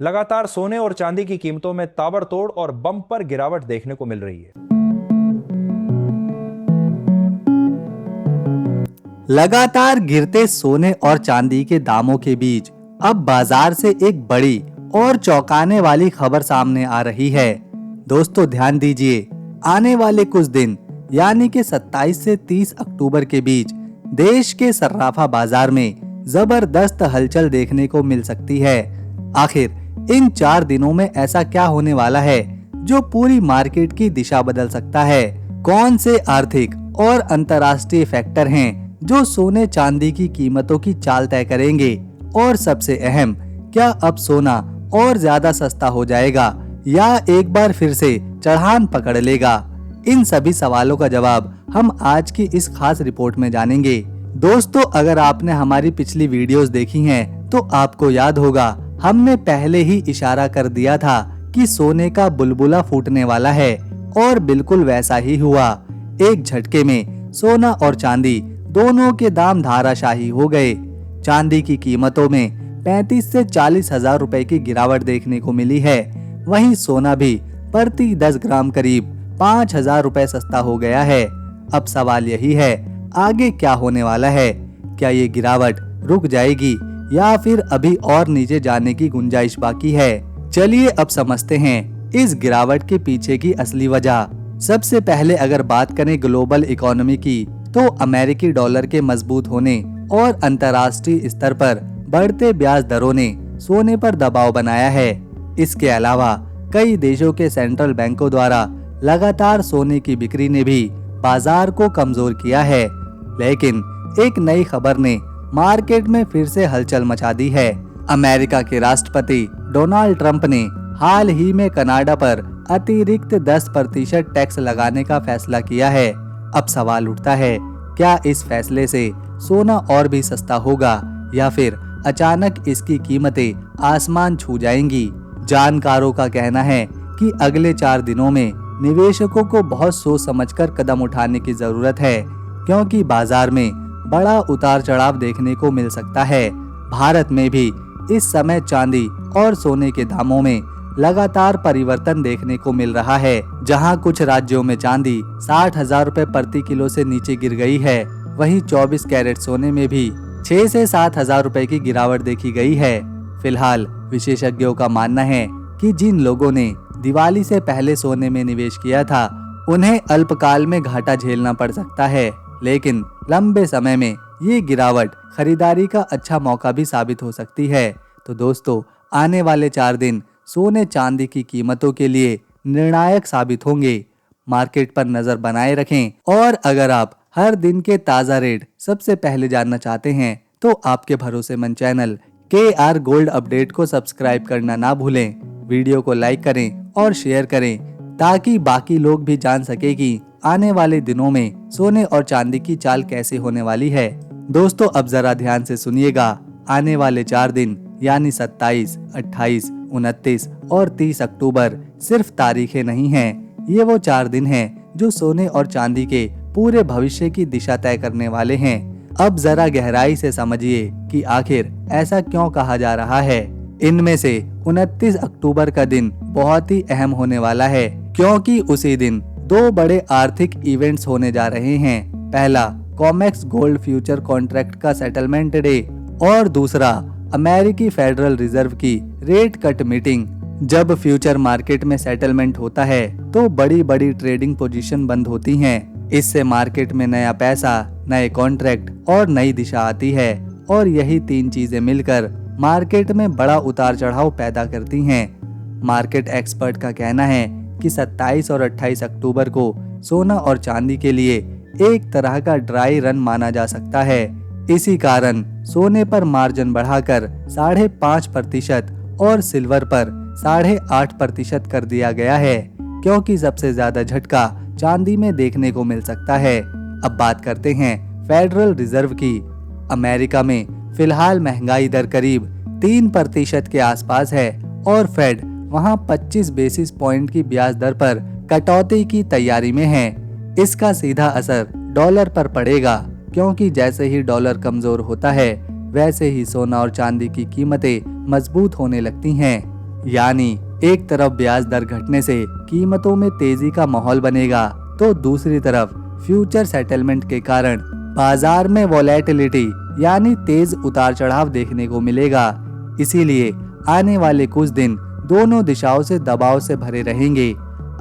लगातार सोने और चांदी की कीमतों में ताबड़तोड़ और बम्पर गिरावट देखने को मिल रही है। लगातार गिरते सोने और चांदी के दामों के बीच अब बाजार से एक बड़ी और चौंकाने वाली खबर सामने आ रही है। दोस्तों ध्यान दीजिए, आने वाले कुछ दिन यानी कि 27 से 30 अक्टूबर के बीच देश के सर्राफा बाजार में जबरदस्त हलचल देखने को मिल सकती है। आखिर इन 4 दिनों में ऐसा क्या होने वाला है जो पूरी मार्केट की दिशा बदल सकता है? कौन से आर्थिक और अंतर्राष्ट्रीय फैक्टर हैं जो सोने चांदी की कीमतों की चाल तय करेंगे? और सबसे अहम, क्या अब सोना और ज्यादा सस्ता हो जाएगा या एक बार फिर से चढ़ान पकड़ लेगा? इन सभी सवालों का जवाब हम आज की इस खास रिपोर्ट में जानेंगे। दोस्तों, अगर आपने हमारी पिछली वीडियोस देखी हैं, तो आपको याद होगा हमने पहले ही इशारा कर दिया था कि सोने का बुलबुला फूटने वाला है और बिल्कुल वैसा ही हुआ। एक झटके में सोना और चांदी दोनों के दाम धाराशाही हो गए। चांदी की कीमतों में 35 से 40 हजार रुपए की गिरावट देखने को मिली है। वहीं सोना भी प्रति 10 ग्राम करीब 5,000 रुपए सस्ता हो गया है। अब सवाल यही है, आगे क्या होने वाला है? क्या ये गिरावट रुक जाएगी या फिर अभी और नीचे जाने की गुंजाइश बाकी है? चलिए अब समझते हैं इस गिरावट के पीछे की असली वजह। सबसे पहले अगर बात करें ग्लोबल इकोनॉमी की, तो अमेरिकी डॉलर के मजबूत होने और अंतर्राष्ट्रीय स्तर पर बढ़ते ब्याज दरों ने सोने पर दबाव बनाया है। इसके अलावा कई देशों के सेंट्रल बैंकों द्वारा लगातार सोने की बिक्री ने भी बाजार को कमजोर किया है। लेकिन एक नई खबर ने मार्केट में फिर से हलचल मचा दी है। अमेरिका के राष्ट्रपति डोनाल्ड ट्रंप ने हाल ही में कनाडा पर अतिरिक्त 10% टैक्स लगाने का फैसला किया है। अब सवाल उठता है, क्या इस फैसले से सोना और भी सस्ता होगा या फिर अचानक इसकी कीमतें आसमान छू जाएंगी? जानकारों का कहना है कि अगले 4 दिनों में निवेशकों को बहुत सोच समझकर कदम उठाने की जरूरत है, क्योंकि बाजार में बड़ा उतार चढ़ाव देखने को मिल सकता है। भारत में भी इस समय चांदी और सोने के दामों में लगातार परिवर्तन देखने को मिल रहा है। जहां कुछ राज्यों में चांदी 60,000 रुपए प्रति किलो से नीचे गिर गई है, वहीं 24 कैरेट सोने में भी 6 से 7,000 रुपए की गिरावट देखी गई है। फिलहाल विशेषज्ञों का मानना है कि जिन लोगों ने दिवाली से पहले सोने में निवेश किया था, उन्हें अल्पकाल में घाटा झेलना पड़ सकता है, लेकिन लंबे समय में ये गिरावट खरीदारी का अच्छा मौका भी साबित हो सकती है। तो दोस्तों, आने वाले 4 दिन सोने चांदी की कीमतों के लिए निर्णायक साबित होंगे। मार्केट पर नजर बनाए रखें और अगर आप हर दिन के ताज़ा रेट सबसे पहले जानना चाहते हैं, तो आपके भरोसेमंद चैनल KR गोल्ड अपडेट को सब्सक्राइब करना ना भूलें। वीडियो को लाइक करें और शेयर करें ताकि बाकी लोग भी जान सके कि आने वाले दिनों में सोने और चांदी की चाल कैसे होने वाली है। दोस्तों, अब जरा ध्यान से सुनिएगा। आने वाले 4 दिन यानी 27, 28, 29 और 30 अक्टूबर सिर्फ तारीखें नहीं हैं, ये वो 4 दिन हैं जो सोने और चांदी के पूरे भविष्य की दिशा तय करने वाले हैं। अब जरा गहराई से समझिए कि आखिर ऐसा क्यों कहा जा रहा है। इनमें से 29 अक्टूबर का दिन बहुत ही अहम होने वाला है, क्योंकि उसी दिन 2 बड़े आर्थिक इवेंट्स होने जा रहे हैं। पहला कॉमेक्स गोल्ड फ्यूचर कॉन्ट्रैक्ट का सेटलमेंट डे और दूसरा अमेरिकी फेडरल रिजर्व की रेट कट मीटिंग। जब फ्यूचर मार्केट में सेटलमेंट होता है तो बड़ी बड़ी ट्रेडिंग पोजीशन बंद होती हैं। इससे मार्केट में नया पैसा, नए कॉन्ट्रैक्ट और नई दिशा आती है और यही 3 चीजें मिलकर मार्केट में बड़ा उतार चढ़ाव पैदा करती हैं। मार्केट एक्सपर्ट का कहना है कि 27 और 28 अक्टूबर को सोना और चांदी के लिए एक तरह का ड्राई रन माना जा सकता है। इसी कारण सोने पर मार्जिन बढ़ाकर 5.5% और सिल्वर पर 8.5% कर दिया गया है, क्योंकि सबसे ज्यादा झटका चांदी में देखने को मिल सकता है। अब बात करते हैं फेडरल रिजर्व की। अमेरिका में फिलहाल महंगाई दर करीब 3% के आसपास है और फेड वहां 25 बेसिस पॉइंट की ब्याज दर पर कटौती की तैयारी में है। इसका सीधा असर डॉलर पर पड़ेगा, क्योंकि जैसे ही डॉलर कमजोर होता है वैसे ही सोना और चांदी की कीमतें मजबूत होने लगती हैं। यानी एक तरफ ब्याज दर घटने से कीमतों में तेजी का माहौल बनेगा, तो दूसरी तरफ फ्यूचर सेटलमेंट के कारण बाजार में वोलेटिलिटी यानी तेज उतार चढ़ाव देखने को मिलेगा। इसीलिए आने वाले कुछ दिन दोनों दिशाओं से दबाव से भरे रहेंगे।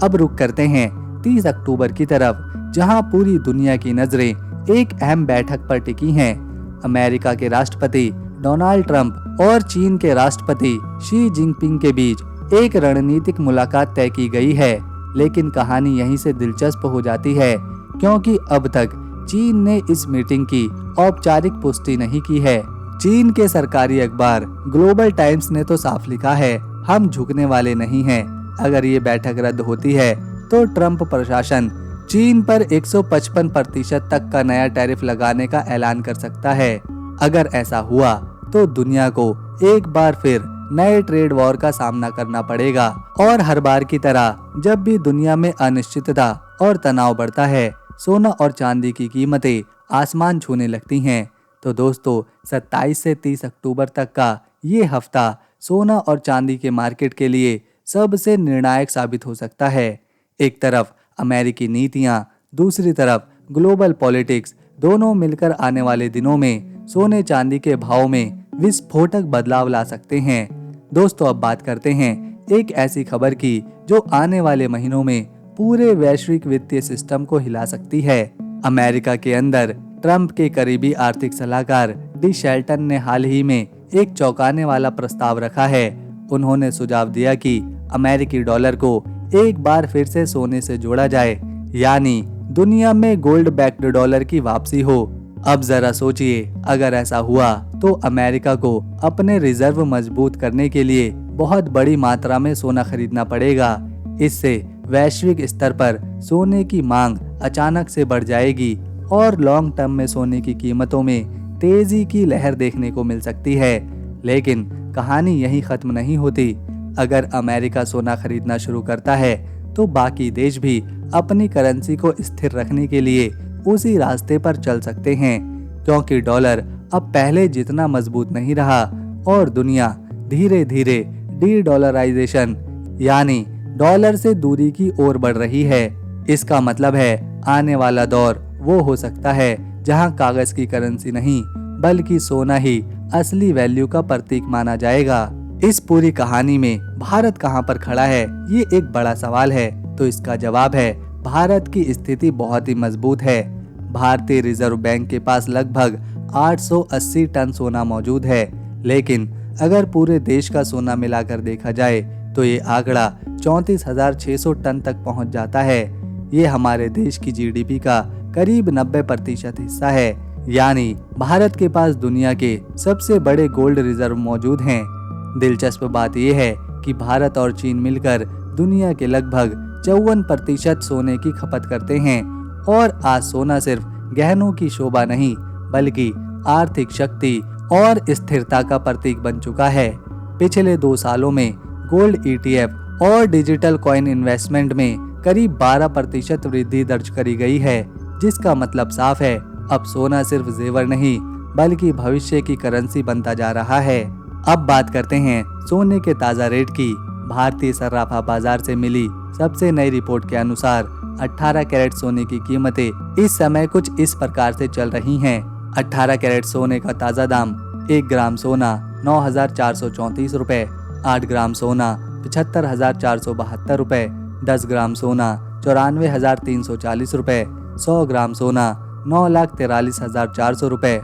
अब रुक करते हैं 30 अक्टूबर की तरफ, जहां पूरी दुनिया की नजरें एक अहम बैठक पर टिकी हैं। अमेरिका के राष्ट्रपति डोनाल्ड ट्रंप और चीन के राष्ट्रपति शी जिनपिंग के बीच एक रणनीतिक मुलाकात तय की गई है। लेकिन कहानी यहीं से दिलचस्प हो जाती है, क्योंकि अब तक चीन ने इस मीटिंग की औपचारिक पुष्टि नहीं की है। चीन के सरकारी अखबार ग्लोबल टाइम्स ने तो साफ लिखा है, हम झुकने वाले नहीं हैं। अगर ये बैठक रद्द होती है तो ट्रंप प्रशासन चीन पर 155% तक का नया टैरिफ लगाने का ऐलान कर सकता है। अगर ऐसा हुआ तो दुनिया को एक बार फिर नए ट्रेड वॉर का सामना करना पड़ेगा। और हर बार की तरह जब भी दुनिया में अनिश्चितता और तनाव बढ़ता है, सोना और चांदी की कीमतें आसमान छूने लगती हैं। तो दोस्तों, 27 से 30 अक्टूबर तक का ये हफ्ता सोना और चांदी के मार्केट के लिए सबसे निर्णायक साबित हो सकता है। एक तरफ अमेरिकी नीतियां, दूसरी तरफ ग्लोबल पॉलिटिक्स, दोनों मिलकर आने वाले दिनों में सोने चांदी के भाव में विस्फोटक बदलाव ला सकते हैं। दोस्तों, अब बात करते हैं एक ऐसी खबर की जो आने वाले महीनों में पूरे वैश्विक वित्तीय सिस्टम को हिला सकती है। अमेरिका के अंदर ट्रंप के करीबी आर्थिक सलाहकार डी शेल्टन ने हाल ही में एक चौंकाने वाला प्रस्ताव रखा है। उन्होंने सुझाव दिया कि अमेरिकी डॉलर को एक बार फिर से सोने से जोड़ा जाए, यानी दुनिया में गोल्ड बैक्ड डॉलर की वापसी हो। अब जरा सोचिए, अगर ऐसा हुआ तो अमेरिका को अपने रिजर्व मजबूत करने के लिए बहुत बड़ी मात्रा में सोना खरीदना पड़ेगा। इससे वैश्विक स्तर पर सोने की मांग अचानक से बढ़ जाएगी और लॉन्ग टर्म में सोने की कीमतों में तेजी की लहर देखने को मिल सकती है। लेकिन कहानी यहीं खत्म नहीं होती। अगर अमेरिका सोना खरीदना शुरू करता है तो बाकी देश भी अपनी करेंसी को स्थिर रखने के लिए उसी रास्ते पर चल सकते हैं, क्योंकि डॉलर अब पहले जितना मजबूत नहीं रहा और दुनिया धीरे धीरे डी डॉलराइजेशन यानी डॉलर से दूरी की ओर बढ़ रही है। इसका मतलब है आने वाला दौर वो हो सकता है जहां कागज की करेंसी नहीं बल्कि सोना ही असली वैल्यू का प्रतीक माना जाएगा। इस पूरी कहानी में भारत कहां पर खड़ा है, ये एक बड़ा सवाल है। तो इसका जवाब है, भारत की स्थिति बहुत ही मजबूत है। भारतीय रिजर्व बैंक के पास लगभग 880 टन सोना मौजूद है। लेकिन अगर पूरे देश का सोना मिलाकर देखा जाए तो ये आंकड़ा 34,600 टन तक पहुंच जाता है। ये हमारे देश की जीडीपी का करीब 90% हिस्सा है। यानी भारत के पास दुनिया के सबसे बड़े गोल्ड रिजर्व मौजूद हैं। दिलचस्प बात यह है कि भारत और चीन मिलकर दुनिया के लगभग 54% सोने की खपत करते हैं। और आज सोना सिर्फ गहनों की शोभा नहीं बल्कि आर्थिक शक्ति और स्थिरता का प्रतीक बन चुका है। पिछले 2 सालों में गोल्ड ETF और डिजिटल कॉइन इन्वेस्टमेंट में करीब 12% वृद्धि दर्ज करी गई है, जिसका मतलब साफ है, अब सोना सिर्फ जेवर नहीं बल्कि भविष्य की करेंसी बनता जा रहा है। अब बात करते हैं सोने के ताजा रेट की। भारतीय सर्राफा बाजार से मिली सबसे नई रिपोर्ट के अनुसार 18 कैरेट सोने की कीमतें इस समय कुछ इस प्रकार से चल रही हैं। 18 कैरेट सोने का ताजा दाम 1 ग्राम सोना 9,434 रुपए, 8 ग्राम सोना 75,472 रुपए, 10 ग्राम सोना 94,340 रुपए, 100 ग्राम सोना 9,43,400 रुपए।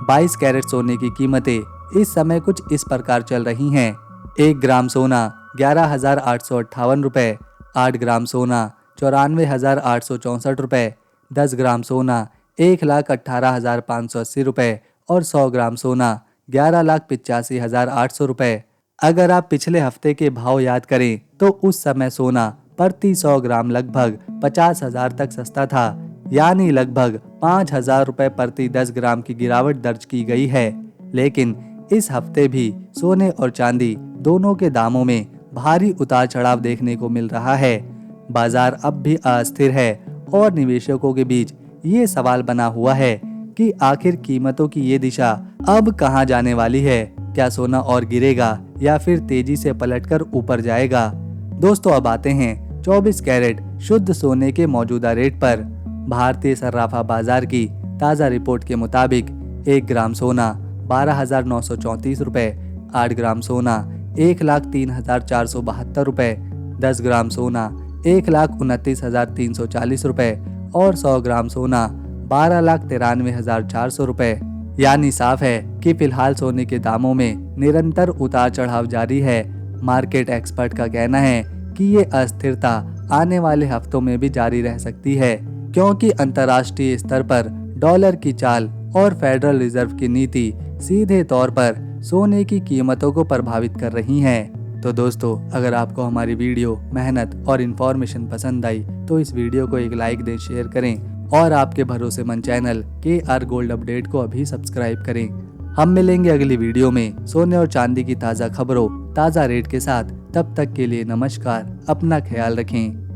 22 कैरेट सोने की कीमतें इस समय कुछ इस प्रकार चल रही हैं। 1 ग्राम सोना 11,858 रुपए, 8 ग्राम सोना 94,864 रुपए, 10 ग्राम सोना 1,18,580 रुपए और 100 ग्राम सोना 11,85,800 रुपए। अगर आप पिछले हफ्ते के भाव याद करें तो उस समय सोना प्रति 100 ग्राम लगभग 50,000 तक सस्ता था, यानी लगभग 5,000 रुपए प्रति 10 ग्राम की गिरावट दर्ज की गई है। लेकिन इस हफ्ते भी सोने और चांदी दोनों के दामों में भारी उतार चढ़ाव देखने को मिल रहा है। बाजार अब भी अस्थिर है और निवेशकों के बीच ये सवाल बना हुआ है कि आखिर कीमतों की ये दिशा अब कहां जाने वाली है। क्या सोना और गिरेगा या फिर तेजी से पलटकर ऊपर जाएगा? दोस्तों अब आते हैं 24 कैरेट शुद्ध सोने के मौजूदा रेट पर। भारतीय सर्राफा बाजार की ताज़ा रिपोर्ट के मुताबिक 1 ग्राम सोना 12,934 रुपए, 8 ग्राम सोना 1,03,472 रुपए, 10 ग्राम सोना 1,29,340 रुपए और 100 ग्राम सोना 12,93,400 रुपए। यानी साफ है कि फिलहाल सोने के दामों में निरंतर उतार चढ़ाव जारी है। मार्केट एक्सपर्ट का कहना है कि ये अस्थिरता आने वाले हफ्तों में भी जारी रह सकती है, क्योंकि अंतर्राष्ट्रीय स्तर पर डॉलर की चाल और फेडरल रिजर्व की नीति सीधे तौर पर सोने की कीमतों को प्रभावित कर रही हैं। तो दोस्तों अगर आपको हमारी वीडियो, मेहनत और इन्फॉर्मेशन पसंद आई तो इस वीडियो को एक लाइक दें, शेयर करें और आपके भरोसेमंद चैनल KR गोल्ड अपडेट को अभी सब्सक्राइब करें। हम मिलेंगे अगली वीडियो में सोने और चांदी की ताज़ा खबरों, ताज़ा रेट के साथ। तब तक के लिए नमस्कार, अपना ख्याल रखें।